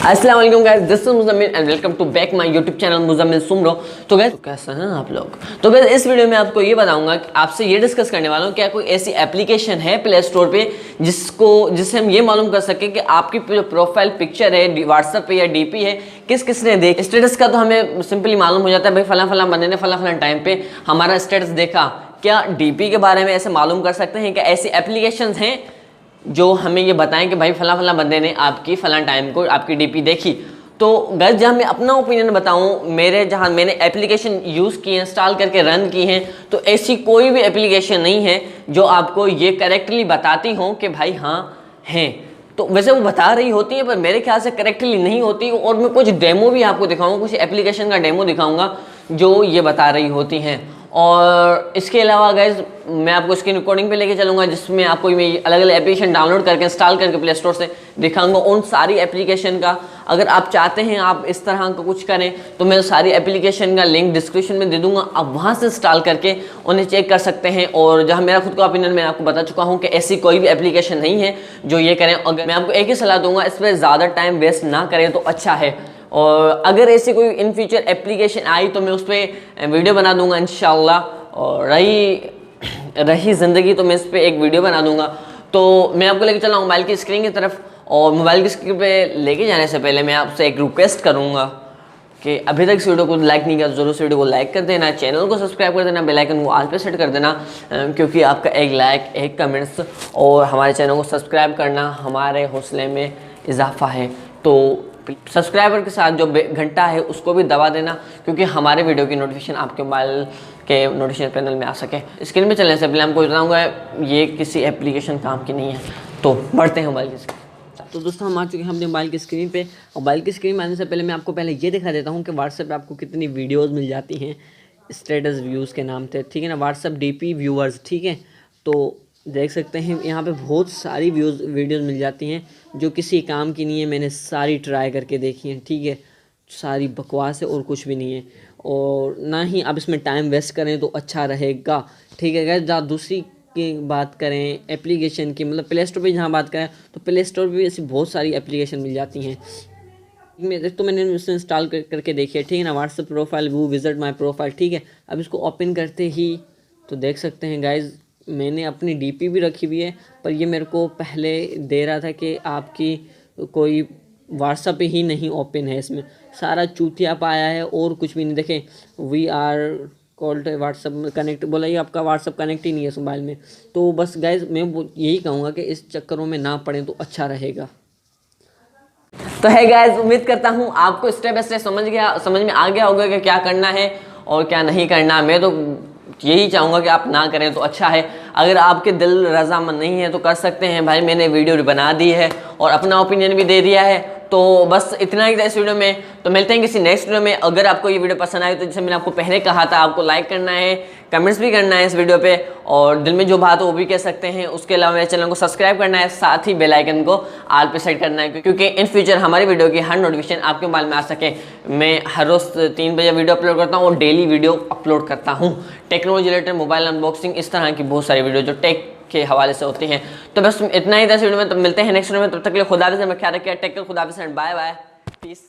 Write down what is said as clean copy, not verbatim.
अस्सलाम वालेकुम guys, this is Muzammil and welcome to back my YouTube channel Muzammil Soomro. तो guys कैसे हैं आप लोग? तो गाइस इस वीडियो में आपको ये बताऊंगा कि आपसे ये डिस्कस करने वाला हूँ क्या कोई ऐसी एप्लीकेशन है प्ले स्टोर पे जिससे हम ये मालूम कर सके कि आपकी जो प्रोफाइल पिक्चर है व्हाट्सएप पे या डीपी है किस ने देख। स्टेटस का तो हमें सिंपली मालूम हो जाता है, भाई फला फला बंदे ने फला फला टाइम पे हमारा स्टेटस देखा। क्या डीपी के बारे में ऐसे मालूम कर सकते हैं? क्या ऐसी एप्लीकेशंस हैं जो हमें ये बताएं कि भाई फला फला बंदे ने आपकी फला टाइम को आपकी डीपी देखी? तो गाइस जहाँ मैं अपना ओपिनियन बताऊँ, जहाँ मैंने एप्लीकेशन यूज़ की है, इंस्टॉल करके रन की हैं, तो ऐसी कोई भी एप्लीकेशन नहीं है जो आपको ये करेक्टली बताती हो कि भाई हाँ हैं। तो वैसे वो बता रही होती है पर मेरे ख्याल से करेक्टली नहीं होती। और मैं कुछ डेमो भी आपको दिखाऊंगा, कुछ एप्लीकेशन का डेमो दिखाऊंगा जो ये बता रही होती हैं। और इसके अलावा गाइज मैं आपको स्क्रीन रिकॉर्डिंग पे लेके चलूँगा जिसमें आपको मैं अलग अलग एप्लीकेशन डाउनलोड करके इंस्टॉल करके प्ले स्टोर से दिखाऊंगा। उन सारी एप्लीकेशन का अगर आप चाहते हैं आप इस तरह का कुछ करें तो मैं सारी एप्लीकेशन का लिंक डिस्क्रिप्शन में दे दूंगा, आप वहाँ से इंस्टॉल करके उन्हें चेक कर सकते हैं। और जहाँ मेरा खुद का ओपिनियन मैं आपको बता चुका हूँ कि ऐसी कोई भी एप्लीकेशन नहीं है जो ये करें। अगर मैं आपको एक ही सलाह दूंगा, इस पर ज़्यादा टाइम वेस्ट ना करें तो अच्छा है। और अगर ऐसी कोई इन फ्यूचर एप्लीकेशन आई तो मैं उस पर वीडियो बना दूंगा इंशाल्लाह। और रही ज़िंदगी तो मैं इस पर एक वीडियो बना दूंगा। तो मैं आपको लेके चला मोबाइल की स्क्रीन की तरफ। और मोबाइल की स्क्रीन पे लेके जाने से पहले मैं आपसे एक रिक्वेस्ट करूंगा कि अभी तक इस वीडियो को लाइक नहीं किया तो ज़रूर इस वीडियो को लाइक कर देना, चैनल को सब्सक्राइब कर देना, बेल आइकन को ऑल पे सेट कर देना, क्योंकि आपका एक लाइक एक कमेंट्स और हमारे चैनल को सब्सक्राइब करना हमारे हौसले में इजाफा है। तो सब्सक्राइबर के साथ जो घंटा है उसको भी दबा देना, क्योंकि हमारे वीडियो की नोटिफिकेशन आपके मोबाइल के नोटिफिकेशन पैनल में आ सके। स्क्रीन पे चलने से पहले हमको बताऊंगा ये किसी एप्लीकेशन काम की नहीं है। तो बढ़ते हैं मोबाइल की स्क्रीन। तो दोस्तों हम आ चुके हैं अपने मोबाइल की स्क्रीन पे। मोबाइल की स्क्रीन में आने से पहले मैं आपको पहले ये दिखा देता हूँ कि व्हाट्सएप पे आपको कितनी वीडियोज़ मिल जाती हैं स्टेटस व्यूज़ के नाम से, ठीक है ना। व्हाट्सएप डीपी व्यूअर्स, ठीक है। तो देख सकते हैं यहाँ पे बहुत सारी वीडियोज़ मिल जाती हैं जो किसी काम की नहीं है। मैंने सारी ट्राई करके देखी हैं, ठीक है। सारी बकवास है और कुछ भी नहीं है। और ना ही आप इसमें टाइम वेस्ट करें तो अच्छा रहेगा, ठीक है। अगर जहाँ दूसरी की बात करें एप्लीकेशन की, मतलब प्ले स्टोर पे जहाँ बात करें तो प्ले स्टोर पे ऐसी बहुत सारी एप्लीकेशन मिल जाती हैं। मैंने उसे इंस्टॉल करके देखी है, ठीक है ना। WhatsApp profile view visit my profile, ठीक है। अब इसको ओपन करते ही तो देख सकते हैं गाइज मैंने अपनी डीपी भी रखी हुई है, पर ये मेरे को पहले दे रहा था कि आपकी कोई व्हाट्सएप ही नहीं ओपन है। इसमें सारा चूतिया पाया है और कुछ भी नहीं। देखें we are called WhatsApp connect बोला, ये आपका व्हाट्सएप कनेक्ट ही नहीं है इस मोबाइल में। तो बस गाइज मैं यही कहूँगा कि इस चक्करों में ना पड़ें तो अच्छा रहेगा। तो है गाइज, उम्मीद करता हूँ आपको स्टेप बाय स्टेप समझ में आ गया होगा कि क्या करना है और क्या नहीं करना। मैं तो यही चाहूँगा कि आप ना करें तो अच्छा है। अगर आपके दिल रजामंद नहीं है तो कर सकते हैं, भाई मैंने वीडियो बना दी है और अपना ओपिनियन भी दे दिया है। तो बस इतना ही था इस वीडियो में। तो मिलते हैं किसी नेक्स्ट वीडियो में। अगर आपको ये वीडियो पसंद आए तो जैसे मैंने आपको पहले कहा था, आपको लाइक करना है, कमेंट्स भी करना है इस वीडियो पे, और दिल में जो बात हो वो भी कह सकते हैं। उसके अलावा मेरे चैनल को सब्सक्राइब करना है, साथ ही बेल आइकन को ऑल पे सेट करना है, क्योंकि इन फ्यूचर हमारी वीडियो की हर नोटिफिकेशन आपके मोबाइल में आ सके। मैं हर रोज़ 3 बजे वीडियो अपलोड करता हूँ और डेली वीडियो अपलोड करता हूँ। टेक्नोलॉजी रिलेटेड, मोबाइल अनबॉक्सिंग, इस तरह की बहुत सारी वीडियो जो टेक के हवाले से होती हैं। तो बस इतना ही था इस वीडियो में। तो मिलते हैं नेक्स्ट वीडियो में, तब तक के लिए खुदा हाफिज़, ख्याल रखिए, टेक केयर, खुदा हाफिज़ एंड बाय बाय, पीस।